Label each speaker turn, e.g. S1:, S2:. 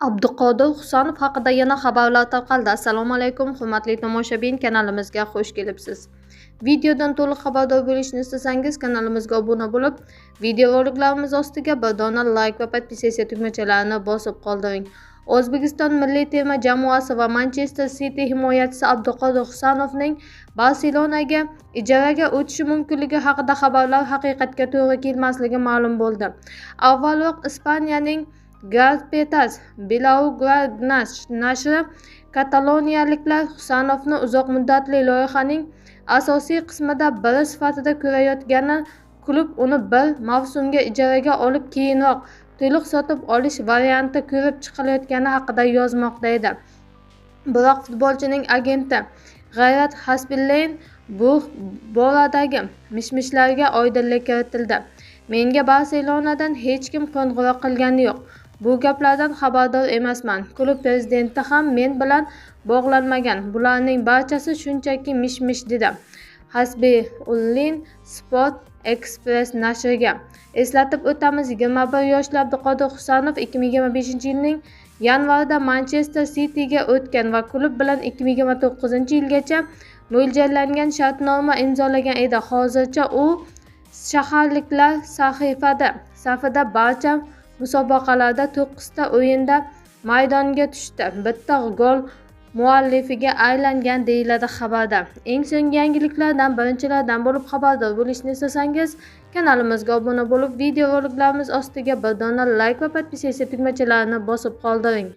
S1: Abduqodir Husanov haqida yana xabarlar tarqaldi. Assalomu alaykum, hurmatli tomoshabin, kanalimizga xush kelibsiz. Videodan to'liq xabardor bo'lishni istasangiz, kanalimizga obuna bo'lib, videoroliklarimiz ostiga bir dona like va podpisatsiya tugmachalarini bosib qoldiring. O'zbekiston milliy terma jamoasi va Manchester City himoyachisi Abduqodir Husanovning Barselonaga ijaraga o'tishi mumkinligi haqida xabarlar haqiqatga to'g'ri kelmasligi ma'lum bo'ldi. Avvalroq Ispaniyaning Gazetas Blaugrana nashri kataloniyaliklar Husanovni uzoq muddatli loyihaning asosiy qismida biri sifatida ko'rayotgani, klub uni bir mavsumga ijaraga olib keyinroq to'liq sotib olish varianti ko'rib chiqilayotgani haqida yozmoqda edi. Biroq futbolchining agenti G'ayrat Hasbillayn bu boradagi mishmishlarga oydinlik kiritildi. Menga Barselonadan hech kim qo'ng'iroq qilgani yo'q. Bu gaplardan xabardor emasman. Klub prezidenti ham men bilan bog'lanmagan. Bularning barchasi shunchaki mish-mish dedi Hasbiullayn Sport Express nashriga. Eslatib o'tamiz, 21 yoshli Abduqodir Husanov 2025-yilning yanvarida Manchester City'ga o'tgan va klub bilan 2029-yilgacha mo'ljallangan shartnoma imzolagan edi. Hozircha u shaharliklar safida barcha musobaqalarda 9 ta o'yinda maydonga tushdi. Bitta gol muallifiga aylangan deyiladi xabarda. Eng so'nggi yangiliklardan birinchilardan bo'lib xabardor bo'lishni istasangiz, kanalimizga obuna bo'lib, videoroliklarimiz ostiga bir dona like va podpisatsiya tugmachalarini bosib qoldiring.